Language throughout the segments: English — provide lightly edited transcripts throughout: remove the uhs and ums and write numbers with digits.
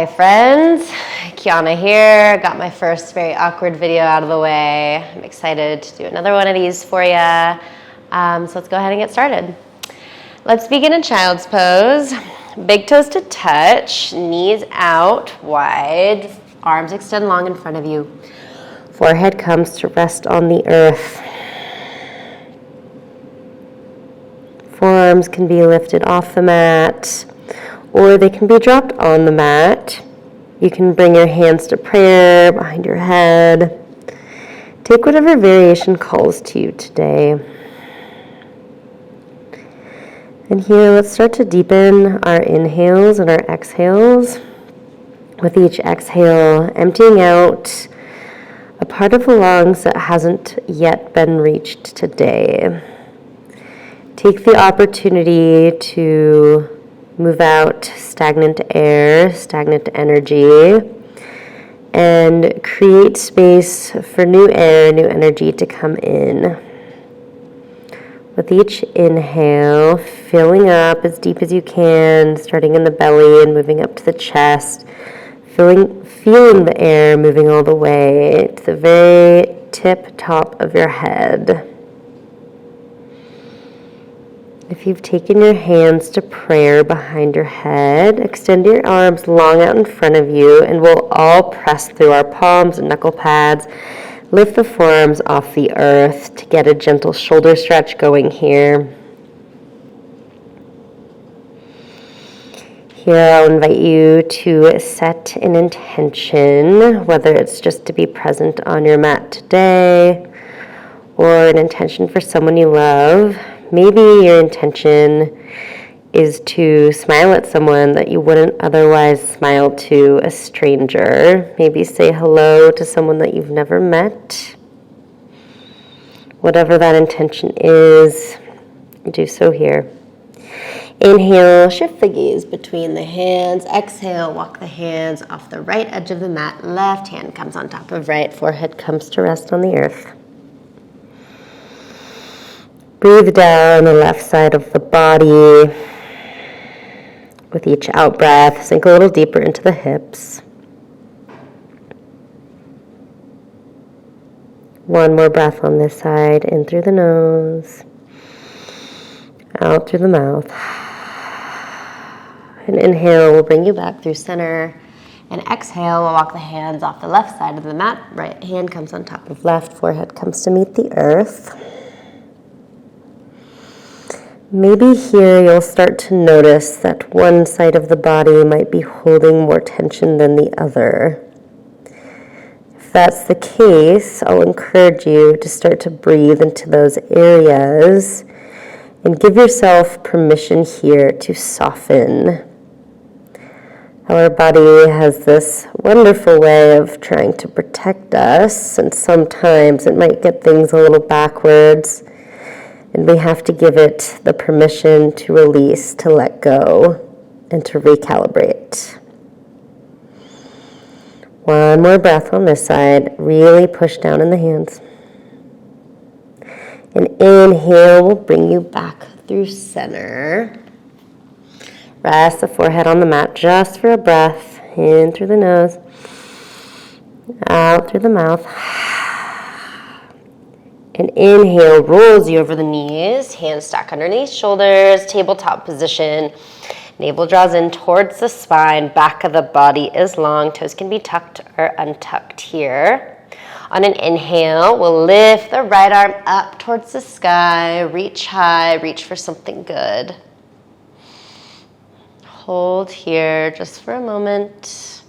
Hi friends, Kiana here. Got my first very awkward video out of the way. I'm excited to do another one of these for you. So let's go ahead and get started. Let's begin in child's pose. Big toes to touch, knees out wide, arms extend long in front of you. Forehead comes to rest on the earth. Forearms can be lifted off the mat, or they can be dropped on the mat. You can bring your hands to prayer behind your head. Take whatever variation calls to you today. And here, let's start to deepen our inhales and our exhales. With each exhale, emptying out a part of the lungs that hasn't yet been reached today. Take the opportunity to move out stagnant air, stagnant energy, and create space for new air, new energy to come in. With each inhale, filling up as deep as you can, starting in the belly and moving up to the chest, feeling the air moving all the way to the very top of your head. If you've taken your hands to prayer behind your head, extend your arms long out in front of you, and we'll all press through our palms and knuckle pads. Lift the forearms off the earth to get a gentle shoulder stretch going here. Here I'll invite you to set an intention, whether it's just to be present on your mat today or an intention for someone you love. Maybe your intention is to smile at someone that you wouldn't otherwise smile to a stranger. Maybe say hello to someone that you've never met. Whatever that intention is, do so here. Inhale, shift the gaze between the hands. Exhale, walk the hands off the right edge of the mat. Left hand comes on top of right. Forehead comes to rest on the earth. Breathe down the left side of the body. With each out breath, sink a little deeper into the hips. One more breath on this side, in through the nose, out through the mouth. An inhale will bring you back through center. And exhale, we'll walk the hands off the left side of the mat. Right hand comes on top of left, forehead comes to meet the earth. Maybe here you'll start to notice that one side of the body might be holding more tension than the other. If that's the case, I'll encourage you to start to breathe into those areas and give yourself permission here to soften. Our body has this wonderful way of trying to protect us, and sometimes it might get things a little backwards. And we have to give it the permission to release, to let go, and to recalibrate. One more breath on this side. Really push down in the hands. An inhale will bring you back through center. Rest the forehead on the mat just for a breath. In through the nose, out through the mouth. An inhale rolls you over the knees, hands stack underneath shoulders, tabletop position. Navel draws in towards the spine, back of the body is long. Toes can be tucked or untucked here. On an inhale, we'll lift the right arm up towards the sky, reach high, reach for something good. Hold here just for a moment.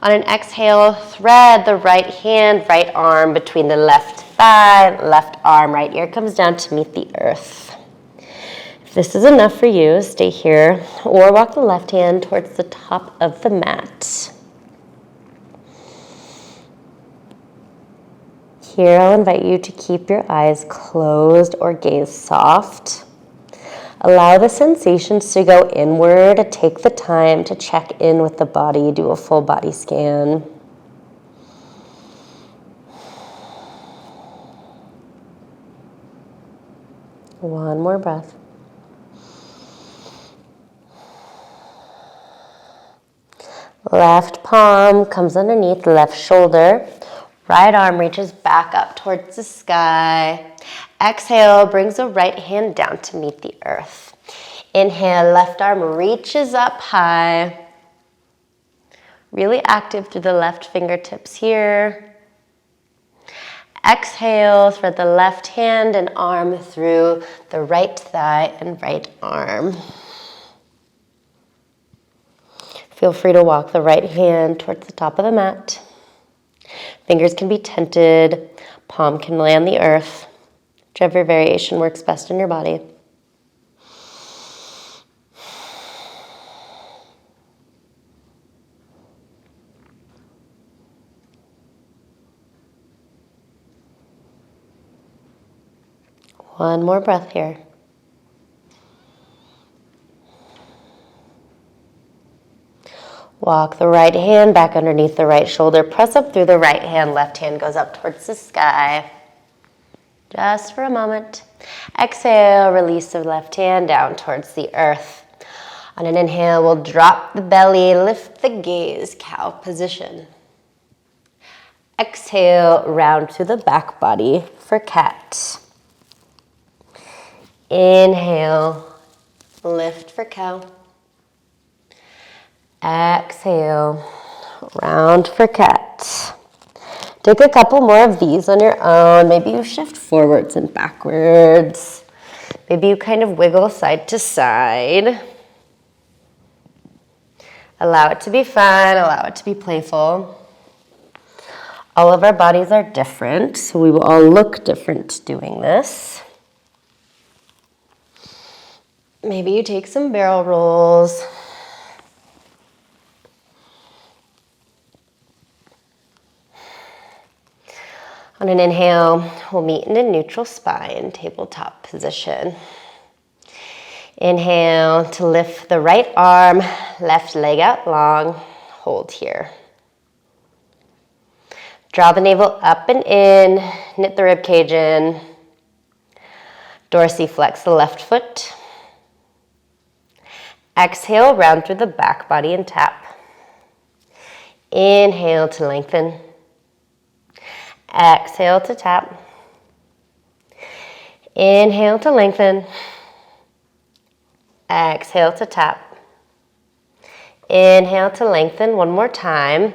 On an exhale, thread the right hand, right arm between the left thigh, left arm, right ear comes down to meet the earth. If this is enough for you, stay here or walk the left hand towards the top of the mat. Here, I'll invite you to keep your eyes closed or gaze soft. Allow the sensations to go inward. Take the time to check in with the body, do a full body scan. One more breath. Left palm comes underneath the left shoulder. Right arm reaches back up towards the sky. Exhale, brings the right hand down to meet the earth. Inhale, left arm reaches up high. Really active through the left fingertips here. Exhale, thread the left hand and arm through the right thigh and right arm. Feel free to walk the right hand towards the top of the mat. Fingers can be tented, palm can lay on the earth. Whichever variation works best in your body. One more breath here. Walk the right hand back underneath the right shoulder. Press up through the right hand. Left hand goes up towards the sky. Just for a moment. Exhale, release the left hand down towards the earth. On an inhale, we'll drop the belly, lift the gaze, cow position. Exhale, round through the back body for cat. Inhale, lift for cow. Exhale, round for cat. Take a couple more of these on your own. Maybe you shift forwards and backwards. Maybe you kind of wiggle side to side. Allow it to be fun, allow it to be playful. All of our bodies are different, so we will all look different doing this. Maybe you take some barrel rolls. On an inhale, we'll meet in a neutral spine, tabletop position. Inhale to lift the right arm, left leg out long, hold here. Draw the navel up and in, knit the rib cage in. Dorsiflex the left foot. Exhale, round through the back body and tap. Inhale to lengthen. Exhale to tap. Inhale to lengthen. Exhale to tap. Inhale to lengthen one more time.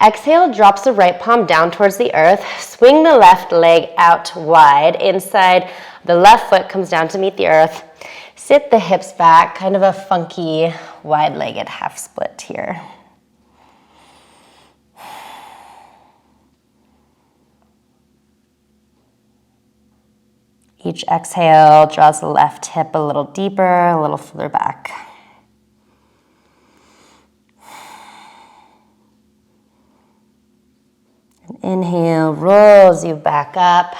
Exhale, drops the right palm down towards the earth. Swing the left leg out wide. Inside, the left foot comes down to meet the earth. Sit the hips back, kind of a funky, wide-legged half split here. Each exhale draws the left hip a little deeper, a little further back. And inhale, rolls you back up.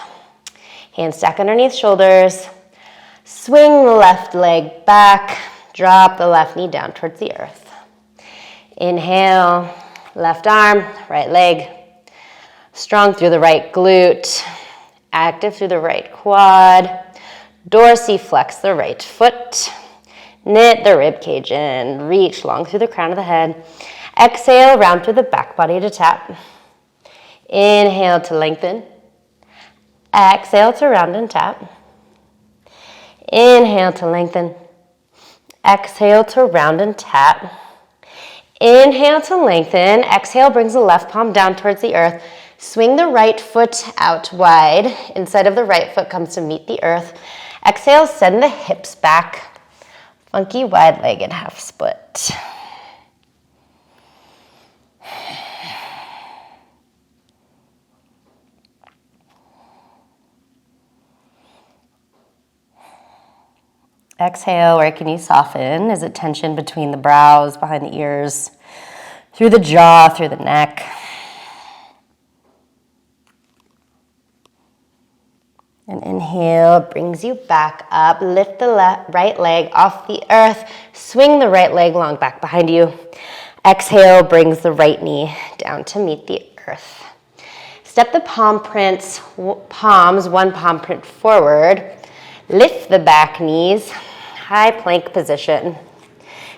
Hands stack underneath shoulders. Swing the left leg back. Drop the left knee down towards the earth. Inhale, left arm, right leg. Strong through the right glute. Active through the right quad. Dorsiflex the right foot. Knit the rib cage in. Reach long through the crown of the head. Exhale, round through the back body to tap. Inhale to lengthen. Exhale to round and tap. Inhale to lengthen. Exhale to round and tap. Inhale to lengthen. Exhale brings the left palm down towards the earth. Swing the right foot out wide. Inside of the right foot comes to meet the earth. Exhale, send the hips back. Funky wide-legged half split. Exhale, where can you soften? Is it tension between the brows, behind the ears, through the jaw, through the neck? And inhale brings you back up. Lift the right leg off the earth. Swing the right leg long back behind you. Exhale brings the right knee down to meet the earth. Step the palms, one palm print forward. Lift the back knees. High plank position.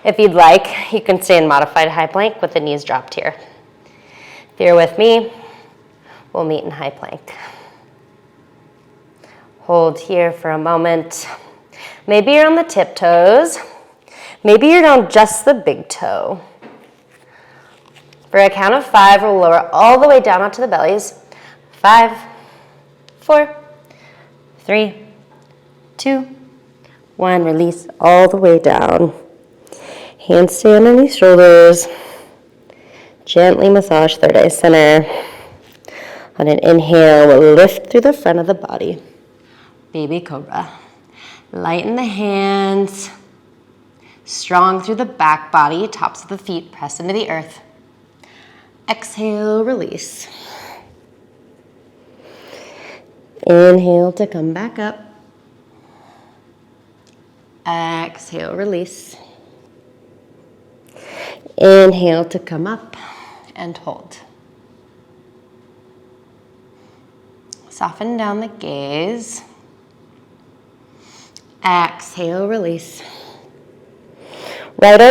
If you'd like, you can stay in modified high plank with the knees dropped here. If you're with me, we'll meet in high plank. Hold here for a moment. Maybe you're on the tiptoes. Maybe you're on just the big toe. For a count of 5, we'll lower all the way down onto the bellies. 5, 4, 3, 2, 1. Release all the way down. Hands stay underneath shoulders. Gently massage third eye center. On an inhale, we'll lift through the front of the body. Baby cobra. Lighten the hands. Strong through the back body. Tops of the feet press into the earth. Exhale, release. Inhale to come back up. Exhale, release. Inhale to come up and hold. Soften down the gaze. Exhale, release. Right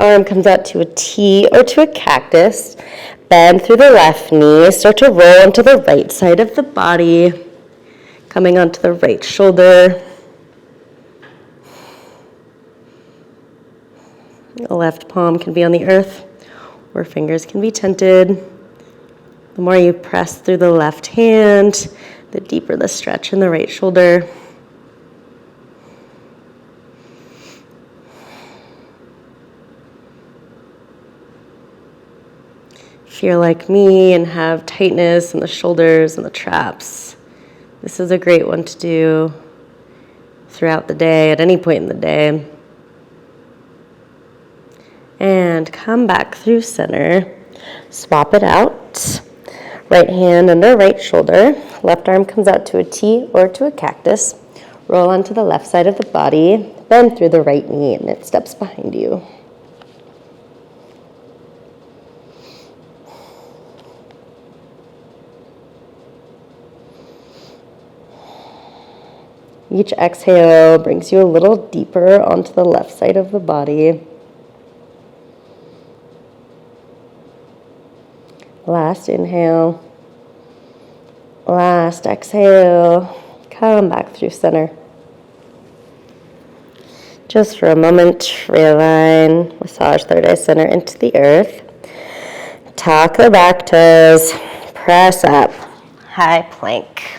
arm comes out to a T or to a cactus. Bend through the left knee. Start to roll onto the right side of the body. Coming onto the right shoulder. The left palm can be on the earth, or fingers can be tented. The more you press through the left hand, the deeper the stretch in the right shoulder. If you're like me and have tightness in the shoulders and the traps, this is a great one to do throughout the day, at any point in the day. And come back through center. Swap it out. Right hand under right shoulder. Left arm comes out to a T or to a cactus. Roll onto the left side of the body. Bend through the right knee and it steps behind you. Each exhale brings you a little deeper onto the left side of the body. Last inhale. Last exhale. Come back through center. Just for a moment, realign, massage third eye center into the earth. Tuck the back toes. Press up. High plank.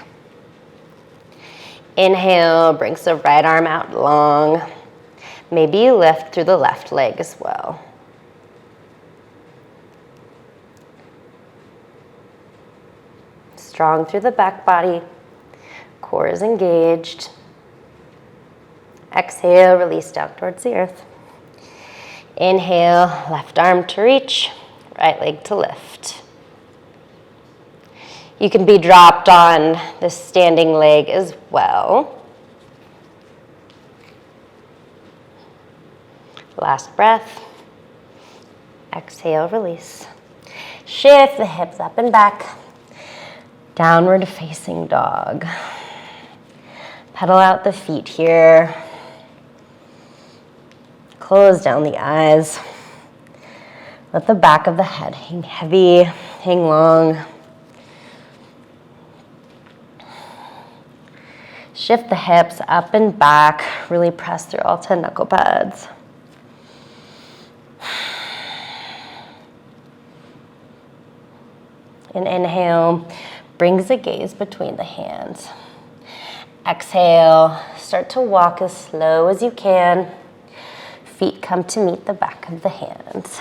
Inhale, brings the right arm out long. Maybe you lift through the left leg as well. Strong through the back body. Core is engaged. Exhale, release down towards the earth. Inhale, left arm to reach, right leg to lift. You can be dropped on the standing leg as well. Last breath. Exhale, release. Shift the hips up and back. Downward facing dog. Pedal out the feet here. Close down the eyes. Let the back of the head hang heavy, hang long. Shift the hips up and back. Really press through all 10 knuckle pads. And inhale, brings the gaze between the hands. Exhale, start to walk as slow as you can. Feet come to meet the back of the hands.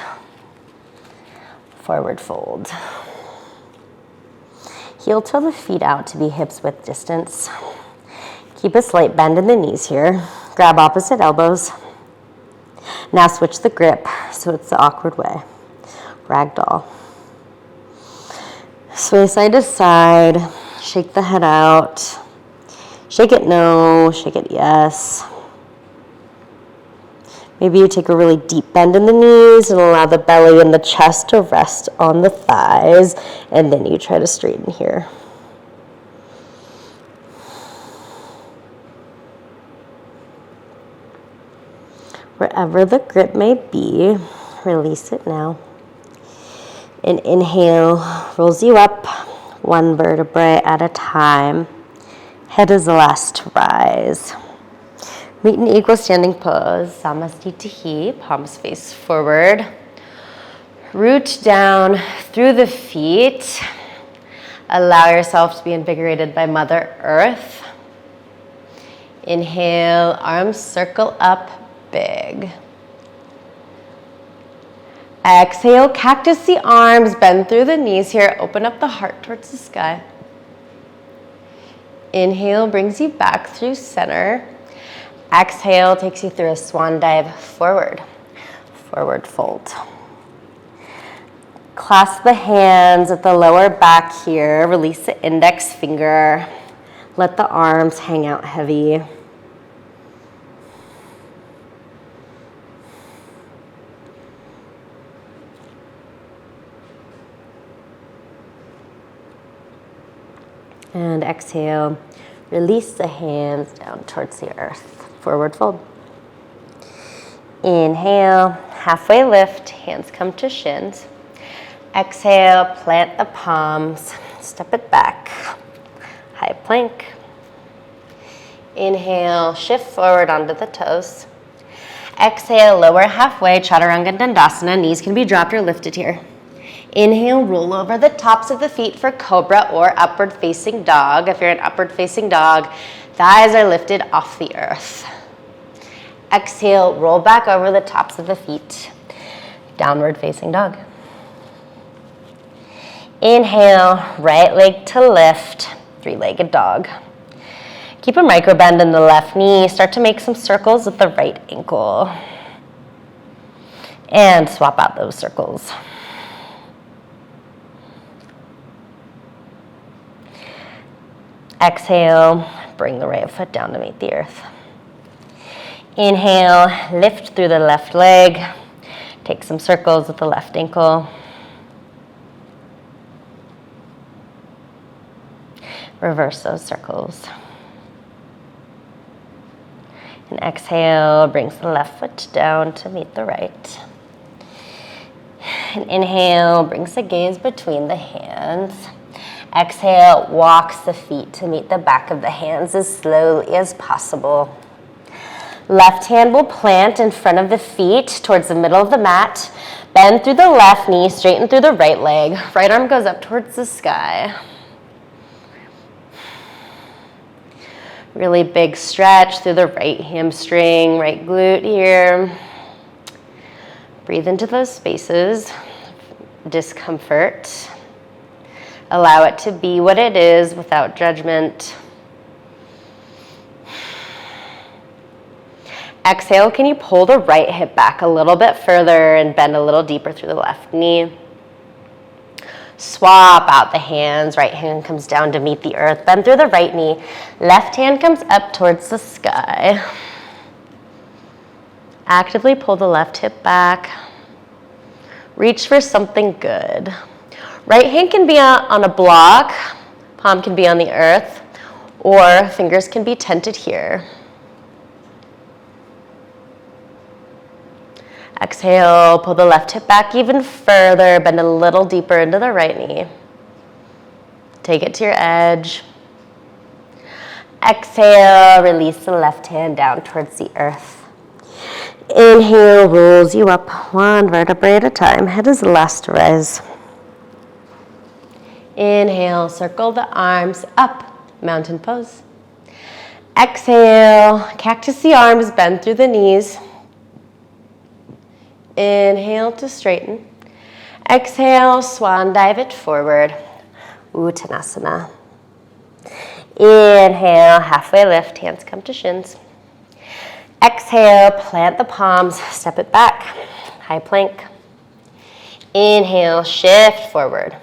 Forward fold. Heel toe the feet out to be hips width distance. Keep a slight bend in the knees here. Grab opposite elbows. Now switch the grip so it's the awkward way. Ragdoll. Sway side to side. Shake the head out. Shake it no, shake it yes. Maybe you take a really deep bend in the knees and allow the belly and the chest to rest on the thighs, and then you try to straighten here. Wherever the grip may be, release it now. And inhale, rolls you up, one vertebrae at a time. Head is the last to rise. Meet in equal standing pose, Samastitihi, palms face forward. Root down through the feet. Allow yourself to be invigorated by Mother Earth. Inhale, arms circle up big. Exhale, cactus the arms, bend through the knees here, open up the heart towards the sky. Inhale brings you back through center. Exhale takes you through a swan dive forward, forward fold. Clasp the hands at the lower back here, release the index finger. Let the arms hang out heavy. And exhale, release the hands down towards the earth, forward fold. Inhale, halfway lift, hands come to shins. Exhale, plant the palms, step it back, high plank. Inhale, shift forward onto the toes. Exhale, lower halfway, Chaturanga Dandasana, knees can be dropped or lifted here. Inhale, roll over the tops of the feet for cobra or upward facing dog. If you're an upward facing dog, thighs are lifted off the earth. Exhale, roll back over the tops of the feet. Downward facing dog. Inhale, right leg to lift, three-legged dog. Keep a micro bend in the left knee. Start to make some circles with the right ankle. And swap out those circles. Exhale, bring the right foot down to meet the earth. Inhale, lift through the left leg. Take some circles with the left ankle. Reverse those circles. And exhale, brings the left foot down to meet the right. And inhale, brings the gaze between the hands. Exhale, walks the feet to meet the back of the hands as slowly as possible. Left hand will plant in front of the feet towards the middle of the mat. Bend through the left knee, straighten through the right leg. Right arm goes up towards the sky. Really big stretch through the right hamstring, right glute here. Breathe into those spaces. Discomfort. Allow it to be what it is without judgment. Exhale, can you pull the right hip back a little bit further and bend a little deeper through the left knee? Swap out the hands. Right hand comes down to meet the earth. Bend through the right knee. Left hand comes up towards the sky. Actively pull the left hip back. Reach for something good. Right hand can be on a block, palm can be on the earth, or fingers can be tented here. Exhale, pull the left hip back even further, bend a little deeper into the right knee. Take it to your edge. Exhale, release the left hand down towards the earth. Inhale, rolls you up one vertebrae at a time. Head is the last to rise. Inhale, circle the arms up, mountain pose. Exhale, cactus the arms, bend through the knees. Inhale to straighten. Exhale, swan dive it forward. Uttanasana. Inhale, halfway lift, hands come to shins. Exhale, plant the palms, step it back, high plank. Inhale, shift forward.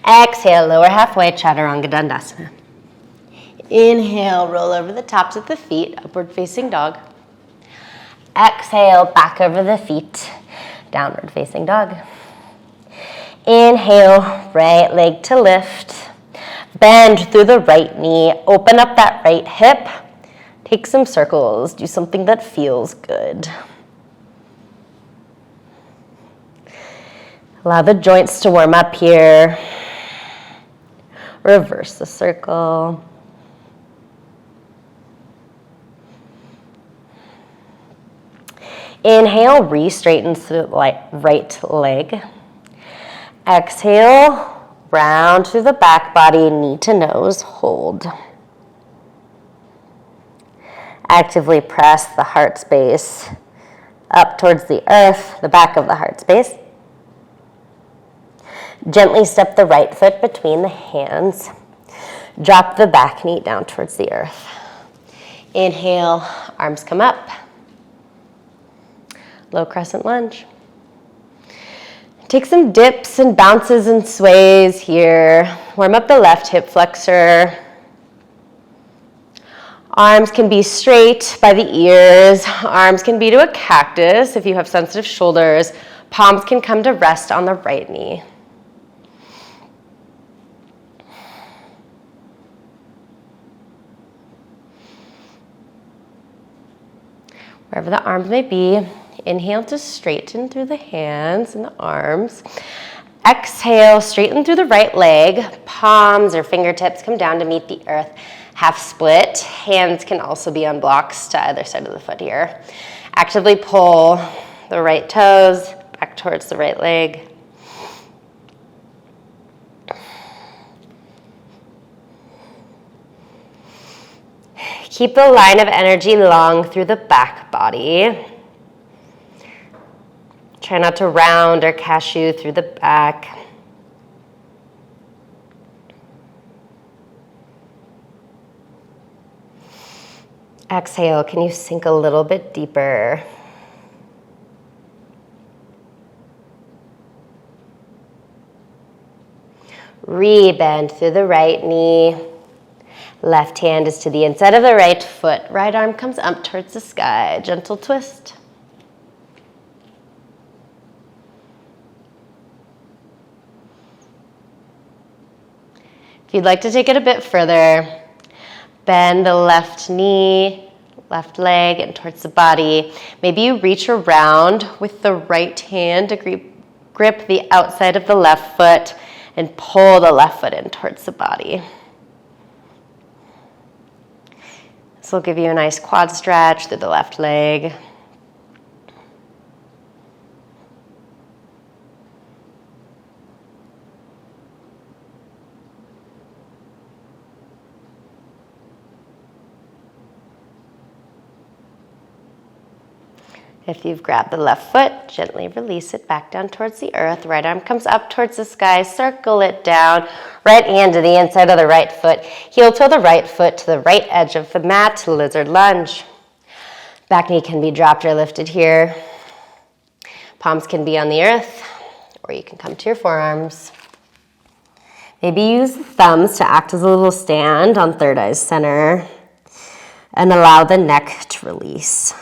Exhale, lower halfway, Chaturanga Dandasana. Inhale, roll over the tops of the feet, upward facing dog. Exhale, back over the feet, downward facing dog. Inhale, right leg to lift. Bend through the right knee, open up that right hip. Take some circles, do something that feels good. Allow the joints to warm up here. Reverse the circle. Inhale, re-straighten through the right leg. Exhale, round through the back body, knee to nose, hold. Actively press the heart space up towards the earth, the back of the heart space. Gently step the right foot between the hands. Drop the back knee down towards the earth. Inhale, arms come up. Low crescent lunge. Take some dips and bounces and sways here. Warm up the left hip flexor. Arms can be straight by the ears. Arms can be to a cactus if you have sensitive shoulders. Palms can come to rest on the right knee. Wherever the arms may be, inhale to straighten through the hands and the arms. Exhale, straighten through the right leg. Palms or fingertips come down to meet the earth. Half split. Hands can also be on blocks to either side of the foot here. Actively pull the right toes back towards the right leg. Keep the line of energy long through the back body. Try not to round or cashew through the back. Exhale, can you sink a little bit deeper? Re-bend through the right knee. Left hand is to the inside of the right foot. Right arm comes up towards the sky. Gentle twist. If you'd like to take it a bit further, bend the left knee, left leg, and towards the body. Maybe you reach around with the right hand to grip the outside of the left foot and pull the left foot in towards the body. This will give you a nice quad stretch through the left leg. If you've grabbed the left foot, gently release it back down towards the earth. Right arm comes up towards the sky. Circle it down. Right hand to the inside of the right foot. Heel toe the right foot to the right edge of the mat. Lizard lunge. Back knee can be dropped or lifted here. Palms can be on the earth, or you can come to your forearms. Maybe use the thumbs to act as a little stand on third eye center. And allow the neck to release.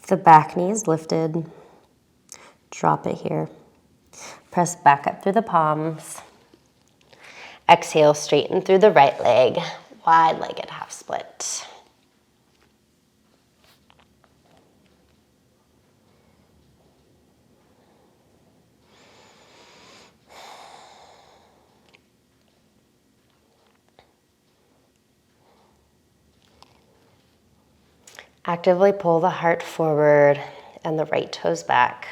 The back knee is lifted. Drop it here. Press back up through the palms. Exhale, straighten through the right leg. Wide-legged half split. Actively pull the heart forward and the right toes back.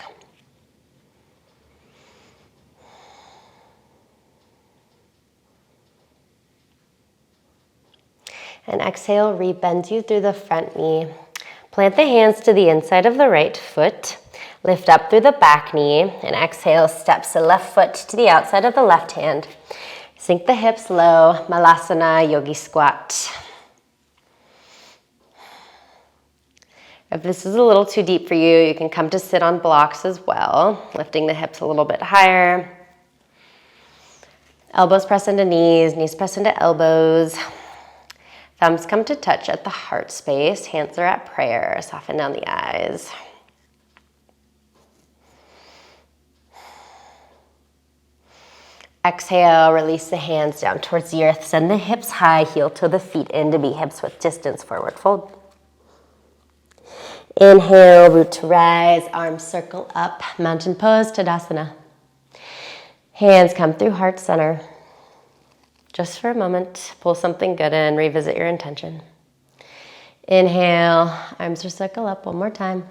And exhale, re-bend you through the front knee. Plant the hands to the inside of the right foot. Lift up through the back knee. And exhale, steps the left foot to the outside of the left hand. Sink the hips low, Malasana, Yogi Squat. If this is a little too deep for you, you can come to sit on blocks as well, lifting the hips a little bit higher. Elbows press into knees, knees press into elbows. Thumbs come to touch at the heart space. Hands are at prayer. Soften down the eyes. Exhale, release the hands down towards the earth. Send the hips high, heel to the feet into be hips width distance, forward fold. Inhale, root to rise, arms circle up, mountain pose, Skandasana. Hands come through heart center. Just for a moment, pull something good in, revisit your intention. Inhale, arms will circle up one more time.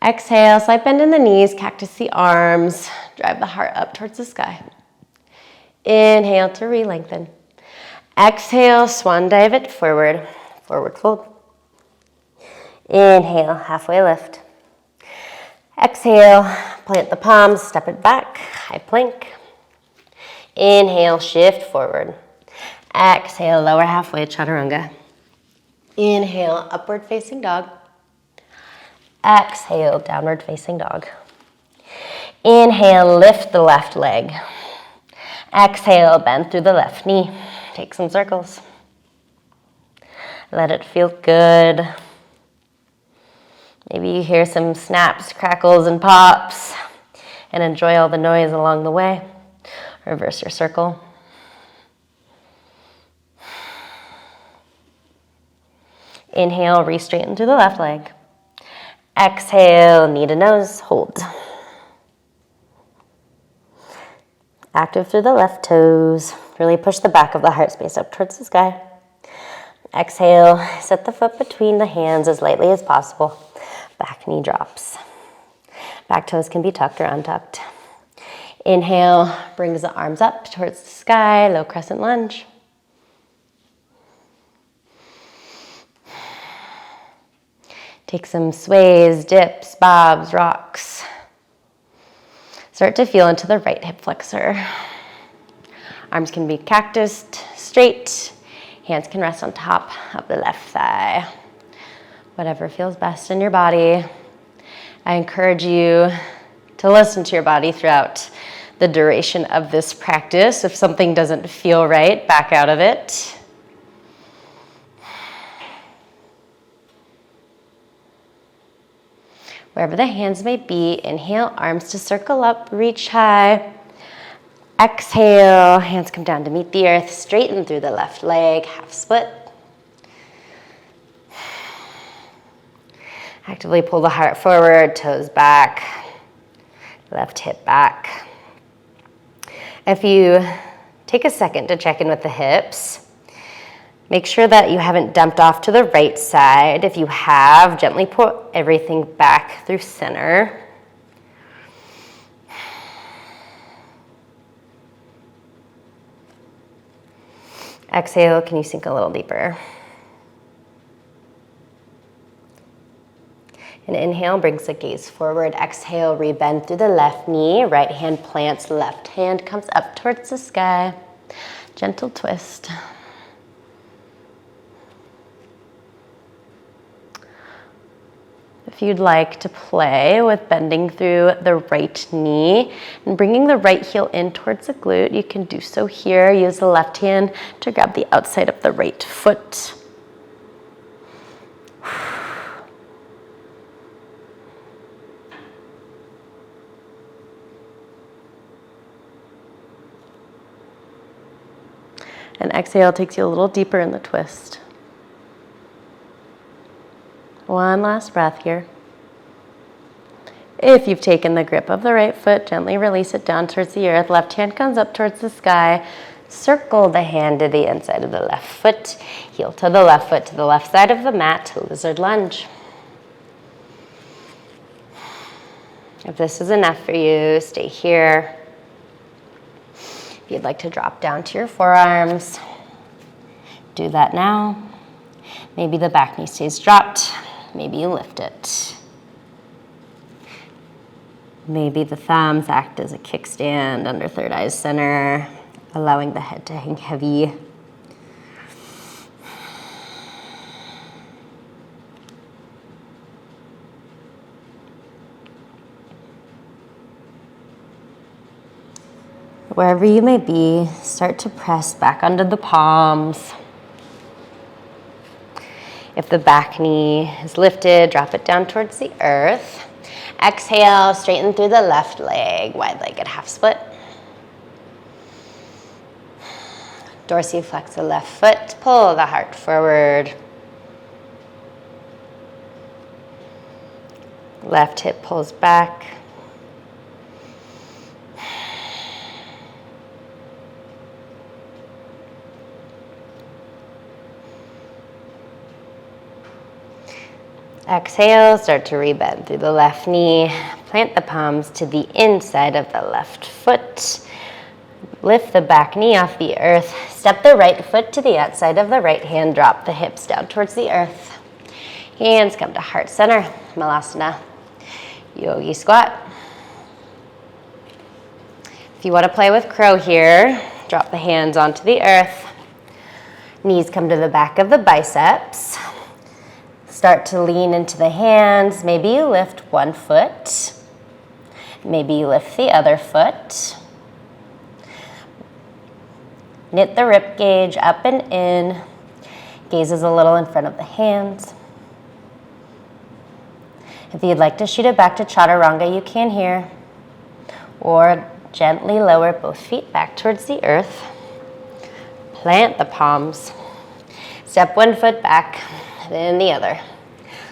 Exhale, slight bend in the knees, cactus the arms, drive the heart up towards the sky. Inhale to re-lengthen. Exhale, swan dive it forward, forward fold. Inhale, halfway lift. Exhale, plant the palms, step it back, high plank. Inhale, shift forward. Exhale, lower halfway, chaturanga. Inhale, upward facing dog. Exhale, downward facing dog. Inhale, lift the left leg. Exhale, bend through the left knee. Take some circles. Let it feel good. Maybe you hear some snaps, crackles, and pops, and enjoy all the noise along the way. Reverse your circle. Inhale, re-straighten through the left leg. Exhale, knee to nose, hold. Active through the left toes. Really push the back of the heart space up towards the sky. Exhale, set the foot between the hands as lightly as possible. Back knee drops. Back toes can be tucked or untucked. Inhale, brings the arms up towards the sky, low crescent lunge. Take some sways, dips, bobs, rocks. Start to feel into the right hip flexor. Arms can be cactused, straight. Hands can rest on top of the left thigh. Whatever feels best in your body. I encourage you to listen to your body throughout the duration of this practice. If something doesn't feel right, back out of it. Wherever the hands may be, inhale, arms to circle up, reach high. Exhale, hands come down to meet the earth, straighten through the left leg, half split. Actively pull the heart forward, toes back, left hip back. If you take a second to check in with the hips, make sure that you haven't dumped off to the right side. If you have, gently pull everything back through center. Exhale, can you sink a little deeper? And inhale, brings the gaze forward. Exhale, rebend through the left knee. Right hand plants, left hand comes up towards the sky. Gentle twist. If you'd like to play with bending through the right knee and bringing the right heel in towards the glute, you can do so here. Use the left hand to grab the outside of the right foot. And exhale takes you a little deeper in the twist. One last breath here. If you've taken the grip of the right foot, gently release it down towards the earth. Left hand comes up towards the sky. Circle the hand to the inside of the left foot. Heel to the left foot to the left side of the mat. Lizard lunge. If this is enough for you, stay here. If you'd like to drop down to your forearms, do that now. Maybe the back knee stays dropped. Maybe you lift it. Maybe the thumbs act as a kickstand under third eye center, allowing the head to hang heavy. Wherever you may be, start to press back under the palms. If the back knee is lifted, drop it down towards the earth. Exhale, straighten through the left leg, wide-legged half split. Dorsiflex the left foot, pull the heart forward. Left hip pulls back. Exhale, start to rebend through the left knee. Plant the palms to the inside of the left foot. Lift the back knee off the earth. Step the right foot to the outside of the right hand. Drop the hips down towards the earth. Hands come to heart center. Malasana. Yogi Squat. If you want to play with crow here, drop the hands onto the earth. Knees come to the back of the biceps. Start to lean into the hands. Maybe you lift one foot. Maybe you lift the other foot. Knit the rib cage up and in. Gaze is a little in front of the hands. If you'd like to shoot it back to chaturanga, you can here. Or gently lower both feet back towards the earth. Plant the palms. Step one foot back, then the other.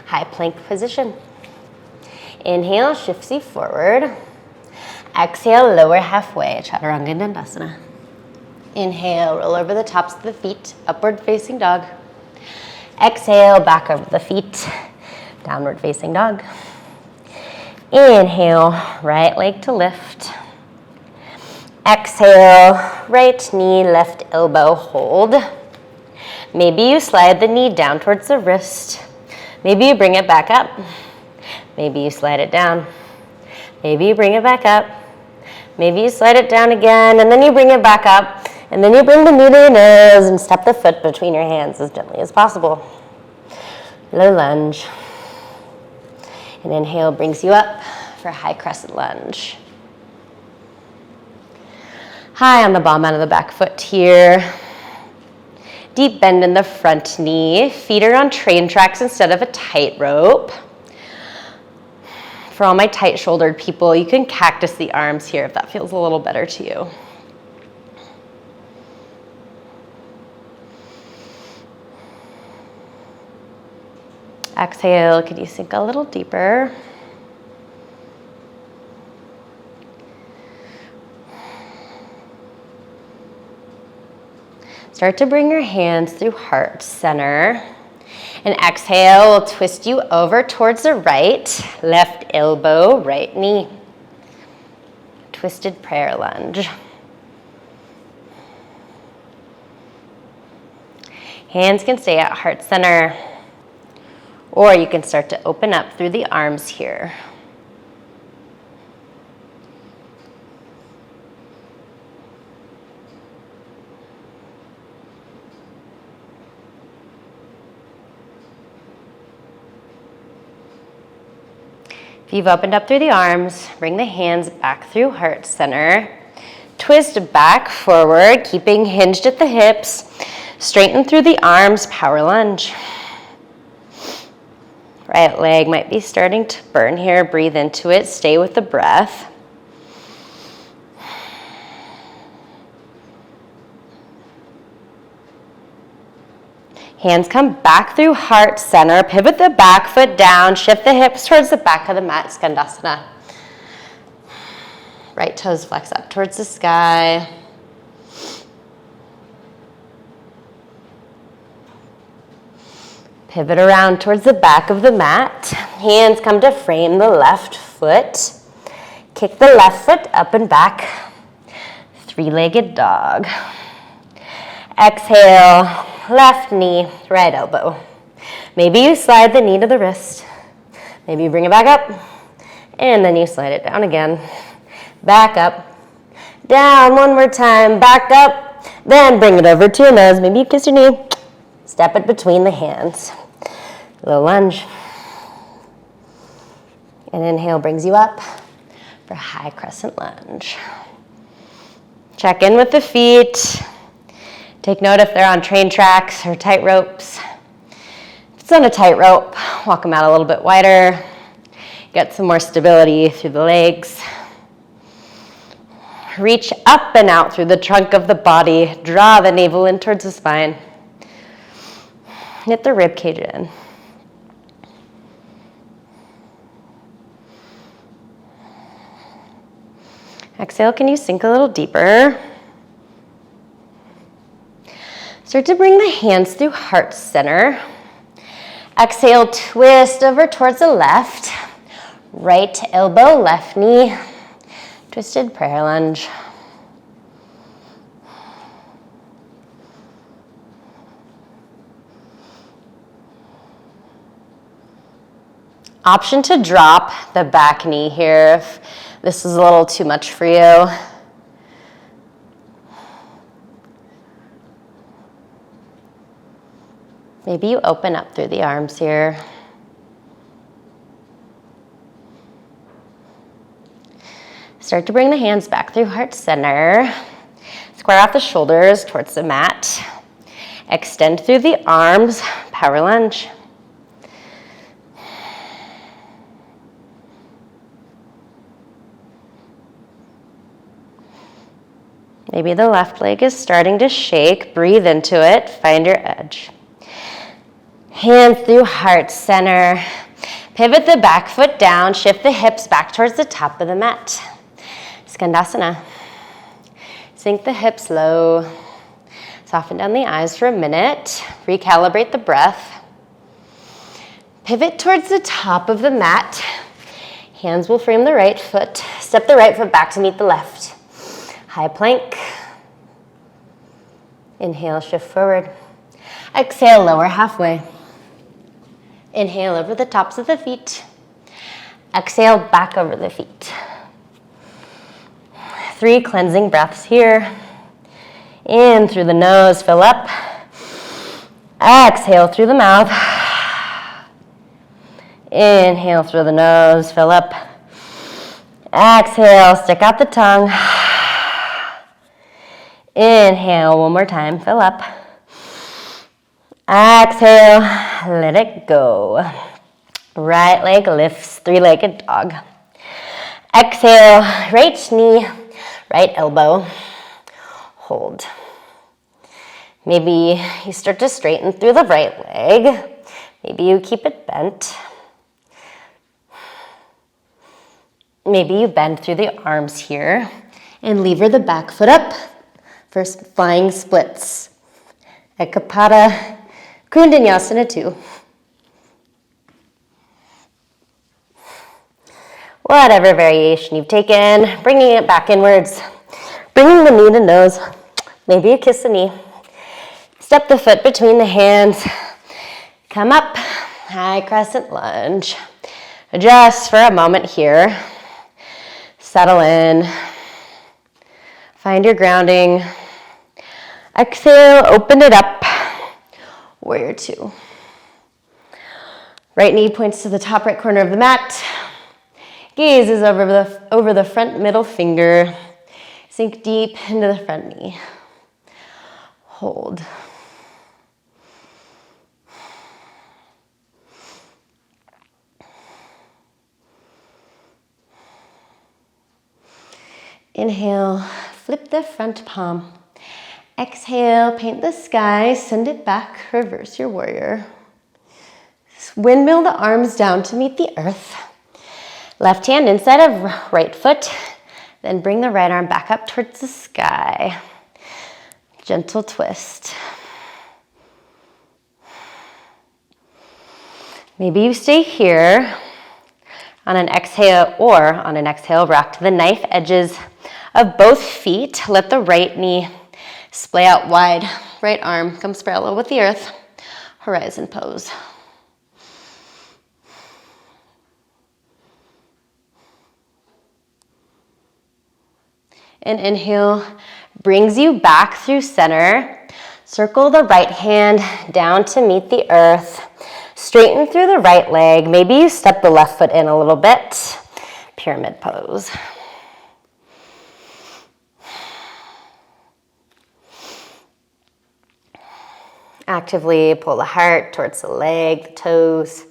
High plank position. Inhale, shifts you forward. Exhale, lower halfway, chaturanga dandasana. Inhale, roll over the tops of the feet, upward facing dog. Exhale, back over the feet, downward facing dog. Inhale, right leg to lift. Exhale, right knee, left elbow, hold. Maybe you slide the knee down towards the wrist. Maybe you bring it back up. Maybe you slide it down. Maybe you bring it back up. Maybe you slide it down again, and then you bring it back up, and then you bring the knee to your nose and step the foot between your hands as gently as possible. Low lunge. And inhale brings you up for high crescent lunge. High on the bottom out of the back foot here. Deep bend in the front knee. Feet are on train tracks instead of a tightrope. For all my tight-shouldered people, you can cactus the arms here if that feels a little better to you. Exhale, could you sink a little deeper? Start to bring your hands through heart center. And exhale, we'll twist you over towards the right, left elbow, right knee. Twisted prayer lunge. Hands can stay at heart center, or you can start to open up through the arms here. If you've opened up through the arms, bring the hands back through heart center. Twist back forward, keeping hinged at the hips. Straighten through the arms, power lunge. Right leg might be starting to burn here. Breathe into it, stay with the breath. Hands come back through heart center. Pivot the back foot down. Shift the hips towards the back of the mat, Skandasana. Right toes flex up towards the sky. Pivot around towards the back of the mat. Hands come to frame the left foot. Kick the left foot up and back. Three-legged dog. Exhale. Left knee, right elbow. Maybe you slide the knee to the wrist. Maybe you bring it back up, and then you slide it down again. Back up, down one more time, back up, then bring it over to your nose. Maybe you kiss your knee. Step it between the hands. Low lunge. And inhale brings you up for high crescent lunge. Check in with the feet. Take note if they're on train tracks or tight ropes. If it's on a tight rope, walk them out a little bit wider. Get some more stability through the legs. Reach up and out through the trunk of the body. Draw the navel in towards the spine. Knit the rib cage in. Exhale, can you sink a little deeper? Start to bring the hands through heart center. Exhale, twist over towards the left. Right elbow, left knee. Twisted prayer lunge. Option to drop the back knee here if this is a little too much for you. Maybe you open up through the arms here. Start to bring the hands back through heart center. Square off the shoulders towards the mat. Extend through the arms, power lunge. Maybe the left leg is starting to shake. Breathe into it. Find your edge. Hands through heart center. Pivot the back foot down. Shift the hips back towards the top of the mat. Skandasana. Sink the hips low. Soften down the eyes for a minute. Recalibrate the breath. Pivot towards the top of the mat. Hands will frame the right foot. Step the right foot back to meet the left. High plank. Inhale, shift forward. Exhale, lower halfway. Inhale over the tops of the feet. Exhale, back over the feet. 3 cleansing breaths here. In through the nose, fill up. Exhale through the mouth. Inhale through the nose, fill up. Exhale, stick out the tongue. Inhale, one more time, fill up. Exhale, let it go. Right leg lifts, 3-legged dog. Exhale, right knee, right elbow. Hold. Maybe you start to straighten through the right leg. Maybe you keep it bent. Maybe you bend through the arms here and lever the back foot up for flying splits. Eka Pada Koundinyasana 2. Whatever variation you've taken, bringing it back inwards, bringing the knee to nose, maybe you kiss the knee. Step the foot between the hands, come up, high crescent lunge. Just for a moment here, settle in, find your grounding. Exhale, open it up, warrior 2. Right knee points to the top right corner of the mat. Gaze is over the front middle finger. Sink deep into the front knee. Hold. Inhale, flip the front palm. Exhale, paint the sky, send it back, reverse your warrior. Windmill the arms down to meet the earth. Left hand inside of right foot, then bring the right arm back up towards the sky. Gentle twist. Maybe you stay here on an exhale, or on an exhale, rock to the knife edges of both feet. Let the right knee splay out wide. Right arm comes parallel with the earth. Horizon pose. And inhale brings you back through center. Circle the right hand down to meet the earth. Straighten through the right leg. Maybe you step the left foot in a little bit. Pyramid pose. Actively pull the heart towards the leg, the toes.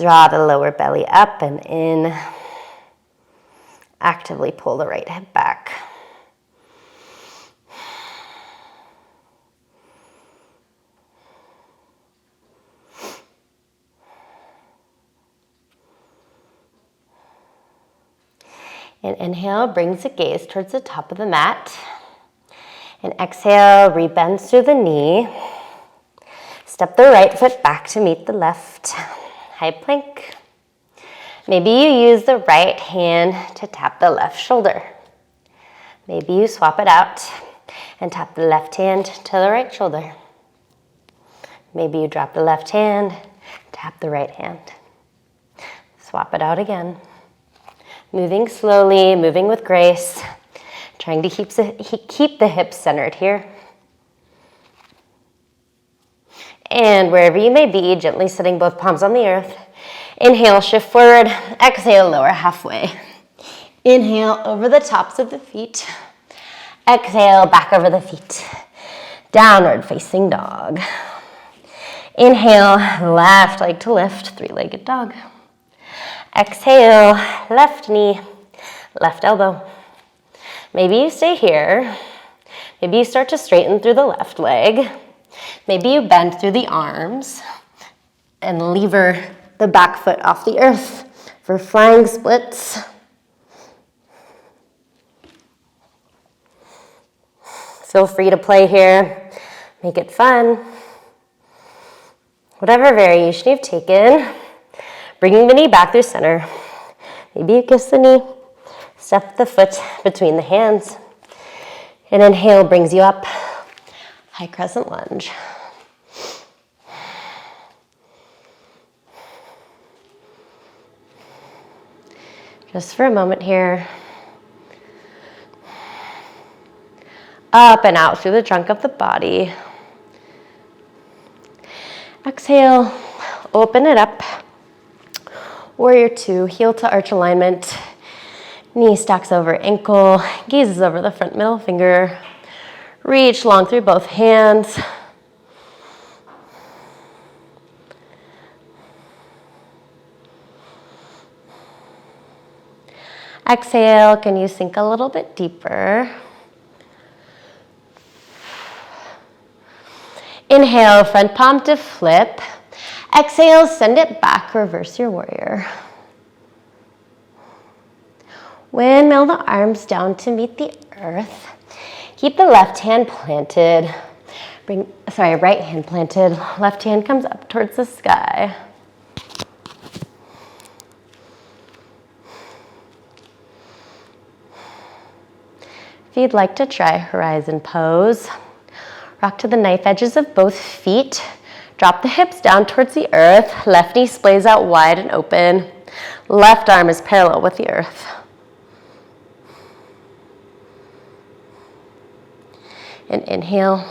Draw the lower belly up and in. Actively pull the right hip back. And inhale, brings the gaze towards the top of the mat. And exhale, rebends through the knee. Step the right foot back to meet the left. High plank. Maybe you use the right hand to tap the left shoulder. Maybe you swap it out and tap the left hand to the right shoulder. Maybe you drop the left hand, tap the right hand. Swap it out again. Moving slowly, moving with grace, trying to keep the hips centered here. And wherever you may be, gently setting both palms on the earth. Inhale, shift forward. Exhale, lower halfway. Inhale, over the tops of the feet. Exhale, back over the feet. Downward facing dog. Inhale, left leg to lift, three-legged dog. Exhale, left knee, left elbow. Maybe you stay here. Maybe you start to straighten through the left leg. Maybe you bend through the arms and lever the back foot off the earth for flying splits. Feel free to play here. Make it fun. Whatever variation you've taken, bringing the knee back through center. Maybe you kiss the knee, step the foot between the hands. And inhale brings you up, high crescent lunge. Just for a moment here. Up and out through the trunk of the body. Exhale, open it up. Warrior two, heel to arch alignment. Knee stacks over ankle, gazes over the front middle finger. Reach long through both hands. Exhale, can you sink a little bit deeper? Inhale, front palm to flip. Exhale, send it back, reverse your warrior. Windmill the arms down to meet the earth. Keep the left hand planted. Right hand planted. Left hand comes up towards the sky. If you'd like to try horizon pose, rock to the knife edges of both feet. Drop the hips down towards the earth. Left knee splays out wide and open. Left arm is parallel with the earth. And inhale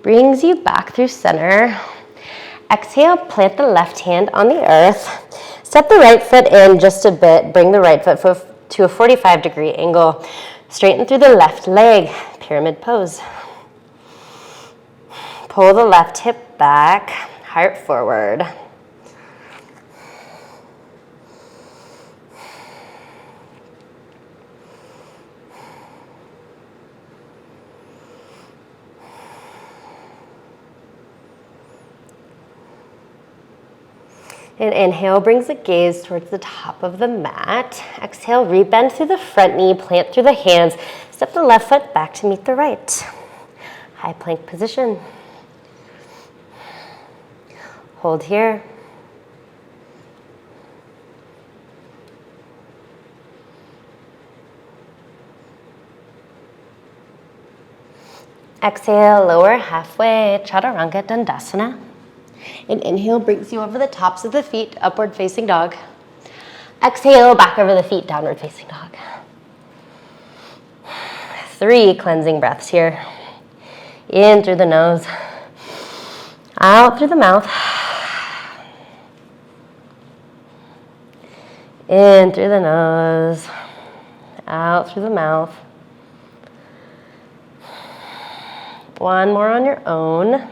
brings you back through center. Exhale, plant the left hand on the earth. Step the right foot in just a bit. Bring the right foot to a 45-degree angle. Straighten through the left leg, pyramid pose. Pull the left hip back, heart forward. And inhale brings the gaze towards the top of the mat. Exhale, rebend through the front knee, plant through the hands. Step the left foot back to meet the right. High plank position. Hold here. Exhale, lower halfway, Chaturanga Dandasana. And inhale brings you over the tops of the feet, upward facing dog. Exhale, back over the feet, downward facing dog. 3 cleansing breaths here. In through the nose, out through the mouth. In through the nose, out through the mouth. One more on your own.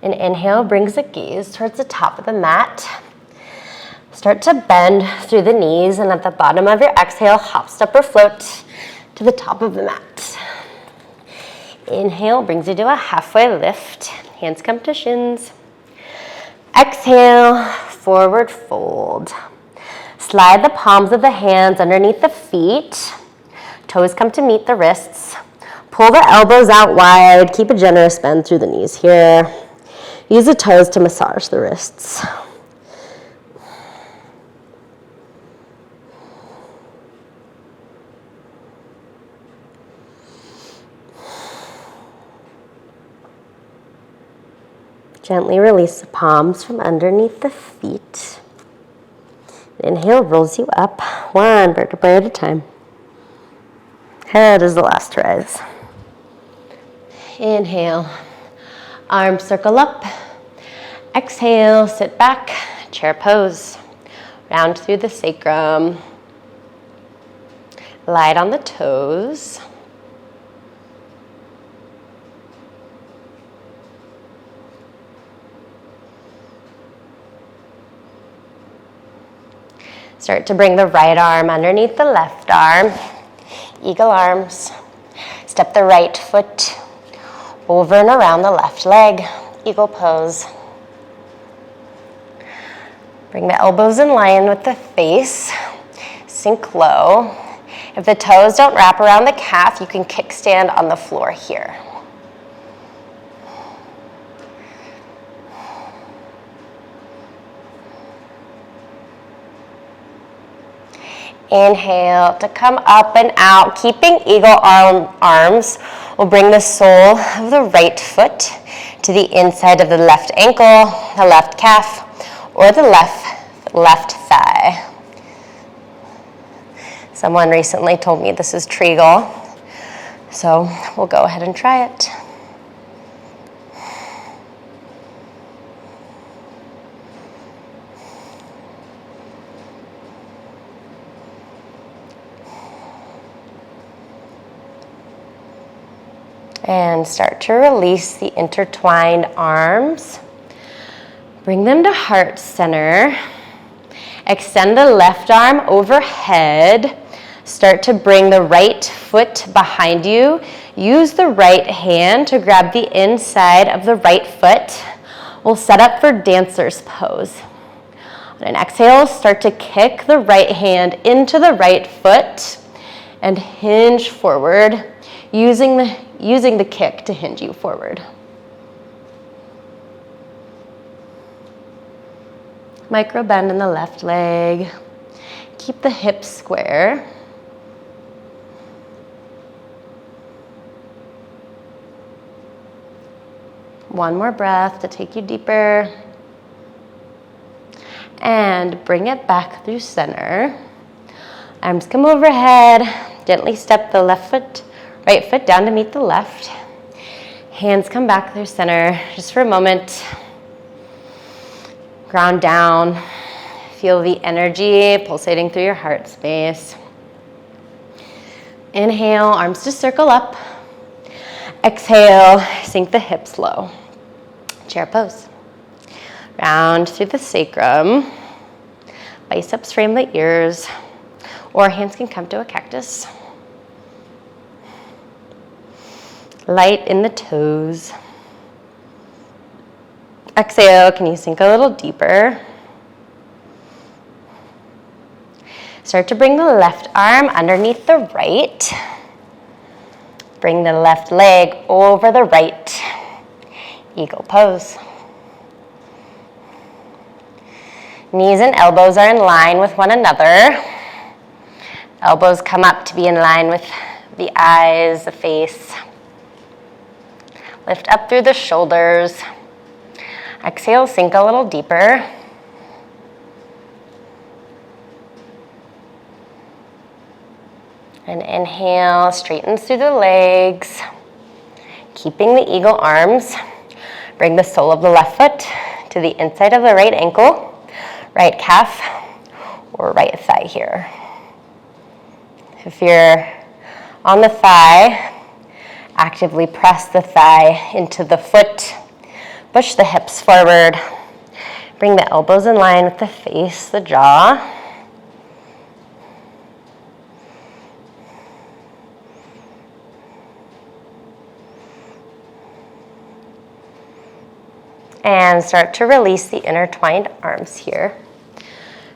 And inhale brings the gaze towards the top of the mat. Start to bend through the knees, and at the bottom of your exhale, hop, step, or float to the top of the mat. Inhale brings you to a halfway lift. Hands come to shins. Exhale, forward fold. Slide the palms of the hands underneath the feet. Toes come to meet the wrists. Pull the elbows out wide. Keep a generous bend through the knees here. Use the toes to massage the wrists. Gently release the palms from underneath the feet. Inhale rolls you up, one vertebrae at a time. Head is the last to rise. Inhale, arms circle up. Exhale, sit back, chair pose. Round through the sacrum. Light on the toes. Start to bring the right arm underneath the left arm. Eagle arms. Step the right foot over and around the left leg. Eagle pose. Bring the elbows in line with the face. Sink low. If the toes don't wrap around the calf, you can kickstand on the floor here. Inhale to come up and out. Keeping eagle arms, we'll bring the sole of the right foot to the inside of the left ankle, the left calf, or the left thigh. Someone recently told me this is treagle, so we'll go ahead and try it. And start to release the intertwined arms. Bring them to heart center. Extend the left arm overhead. Start to bring the right foot behind you. Use the right hand to grab the inside of the right foot. We'll set up for dancer's pose. On an exhale, start to kick the right hand into the right foot and hinge forward, using the kick to hinge you forward. Micro bend in the left leg. Keep the hips square. One more breath to take you deeper. And bring it back through center. Arms come overhead. Gently step the right foot down to meet the left. Hands come back through center just for a moment. Ground down. Feel the energy pulsating through your heart space. Inhale, arms to circle up. Exhale, sink the hips low. Chair pose. Round through the sacrum. Biceps frame the ears, or hands can come to a cactus. Light in the toes. Exhale, can you sink a little deeper? Start to bring the left arm underneath the right. Bring the left leg over the right. Eagle pose. Knees and elbows are in line with one another. Elbows come up to be in line with the eyes, the face. Lift up through the shoulders. Exhale, sink a little deeper. And inhale, straightens through the legs. Keeping the eagle arms. Bring the sole of the left foot to the inside of the right ankle, right calf, or right thigh here. If you're on the thigh, actively press the thigh into the foot. Push the hips forward. Bring the elbows in line with the face, the jaw. And start to release the intertwined arms here.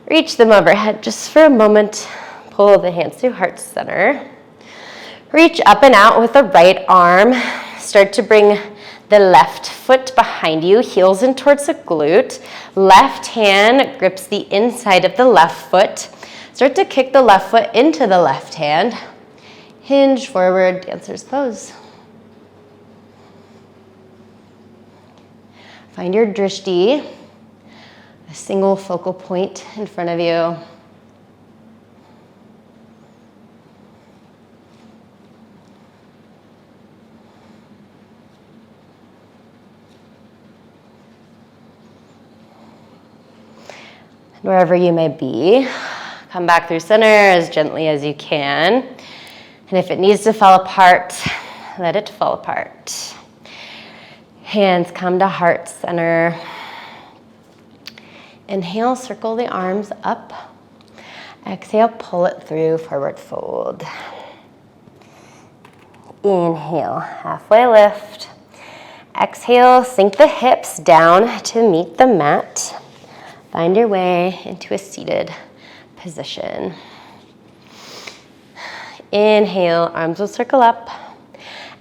Reach them overhead just for a moment. Pull the hands to heart center. Reach up and out with the right arm. Start to bring the left foot behind you, heels in towards the glute. Left hand grips the inside of the left foot. Start to kick the left foot into the left hand. Hinge forward, dancer's pose. Find your drishti, a single focal point in front of you. Wherever you may be, come back through center as gently as you can. And if it needs to fall apart, let it fall apart. Hands come to heart center. Inhale, circle the arms up. Exhale, pull it through, forward fold. Inhale, halfway lift. Exhale, sink the hips down to meet the mat. Find your way into a seated position. Inhale, arms will circle up.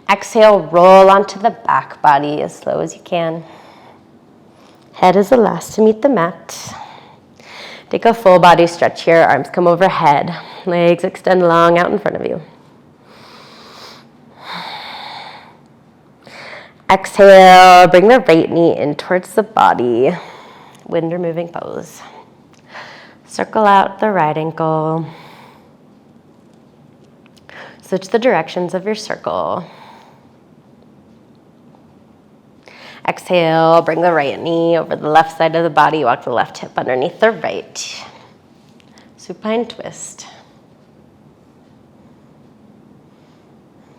Exhale, roll onto the back body as slow as you can. Head is the last to meet the mat. Take a full body stretch here. Arms come overhead. Legs extend long out in front of you. Exhale, bring the right knee in towards the body. Wind removing pose. Circle out the right ankle. Switch the directions of your circle. Exhale, bring the right knee over the left side of the body. Walk the left hip underneath the right. Supine twist.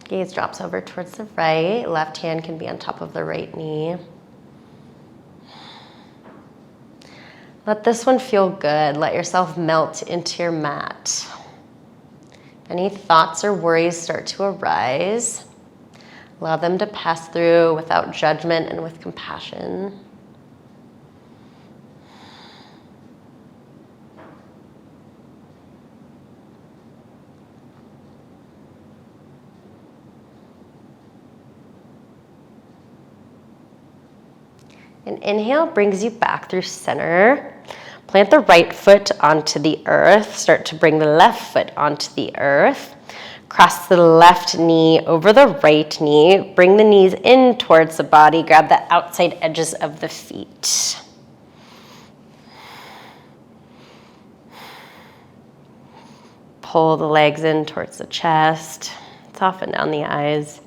Gaze drops over towards the right. Left hand can be on top of the right knee. Let this one feel good. Let yourself melt into your mat. Any thoughts or worries start to arise. Allow them to pass through without judgment and with compassion. An inhale brings you back through center. Plant the right foot onto the earth. Start to bring the left foot onto the earth. Cross the left knee over the right knee. Bring the knees in towards the body. Grab the outside edges of the feet. Pull the legs in towards the chest. Soften down the eyes.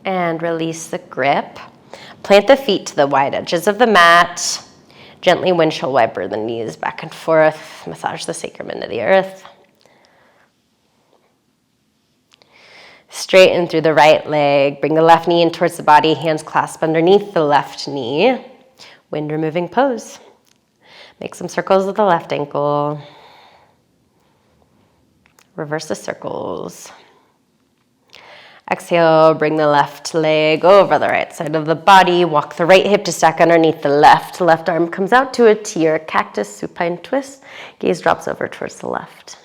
And release the grip. Plant the feet to the wide edges of the mat. Gently windshield wiper the knees back and forth. Massage the sacrum into the earth. Straighten through the right leg. Bring the left knee in towards the body. Hands clasp underneath the left knee. Wind removing pose. Make some circles with the left ankle. Reverse the circles. Exhale, bring the left leg over the right side of the body. Walk the right hip to stack underneath the left. Left arm comes out to a T or a cactus, supine twist. Gaze drops over towards the left.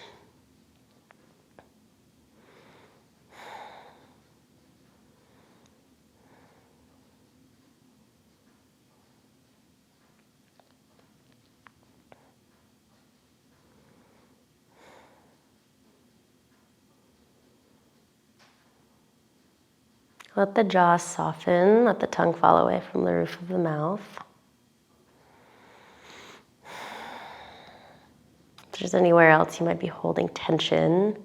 Let the jaw soften, let the tongue fall away from the roof of the mouth. If there's anywhere else you might be holding tension,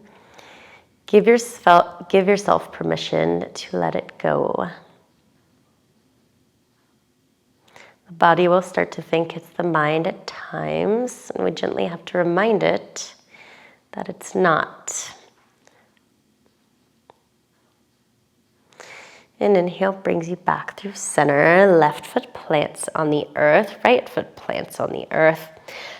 give yourself give yourself permission to let it go. The body will start to think it's the mind at times, and we gently have to remind it that it's not. And inhale brings you back through center. Left foot plants on the earth, right foot plants on the earth.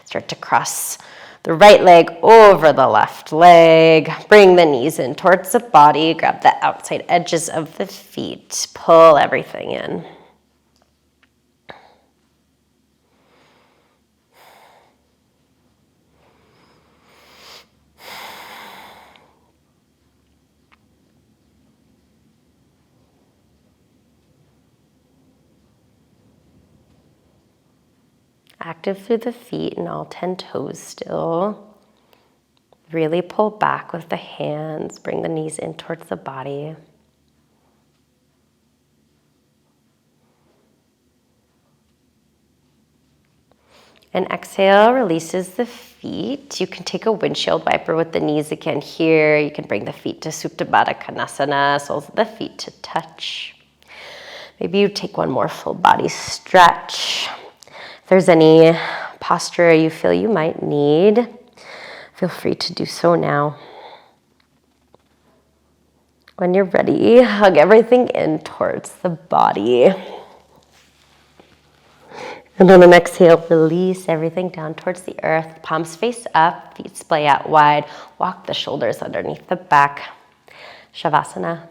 Start to cross the right leg over the left leg. Bring the knees in towards the body. Grab the outside edges of the feet. Pull everything in. Active through the feet and all 10 toes still. Really pull back with the hands. Bring the knees in towards the body. And exhale, releases the feet. You can take a windshield wiper with the knees again here. You can bring the feet to Supta Baddha Konasana, soles of the feet to touch. Maybe you take one more full body stretch. If there's any posture you feel you might need, feel free to do so now. When you're ready, hug everything in towards the body. And on an exhale, release everything down towards the earth. Palms face up, feet splay out wide. Walk the shoulders underneath the back. Savasana.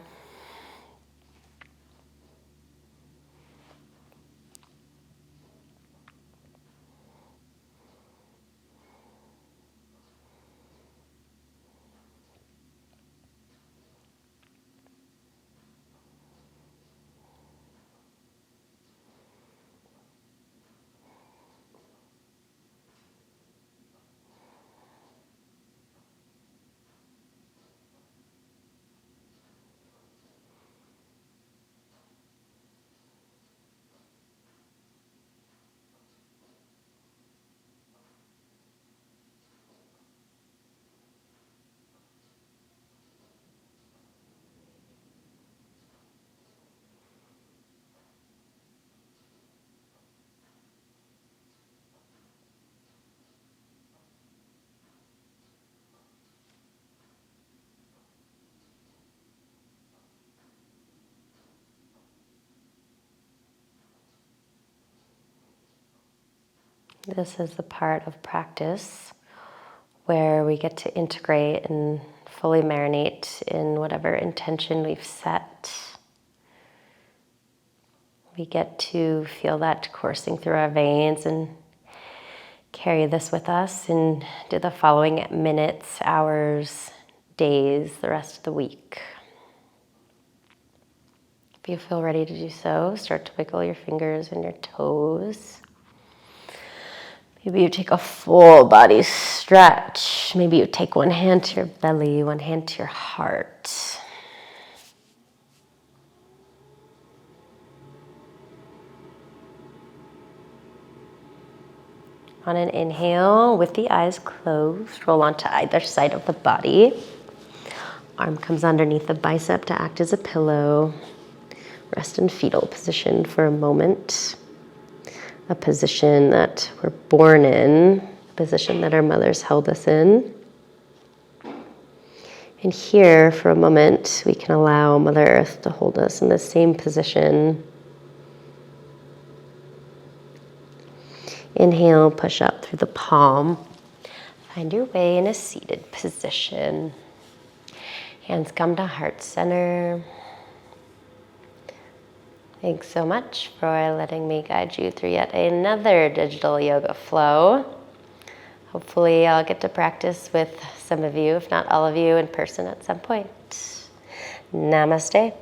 This is the part of practice where we get to integrate and fully marinate in whatever intention we've set. We get to feel that coursing through our veins and carry this with us into the following minutes, hours, days, the rest of the week. If you feel ready to do so, start to wiggle your fingers and your toes. Maybe you take a full body stretch. Maybe you take one hand to your belly, one hand to your heart. On an inhale, with the eyes closed, roll onto either side of the body. Arm comes underneath the bicep to act as a pillow. Rest in fetal position for a moment. A position that we're born in, a position that our mothers held us in. And here, for a moment, we can allow Mother Earth to hold us in the same position. Inhale, push up through the palm. Find your way in a seated position. Hands come to heart center. Thanks so much for letting me guide you through yet another digital yoga flow. Hopefully I'll get to practice with some of you, if not all of you, in person at some point. Namaste.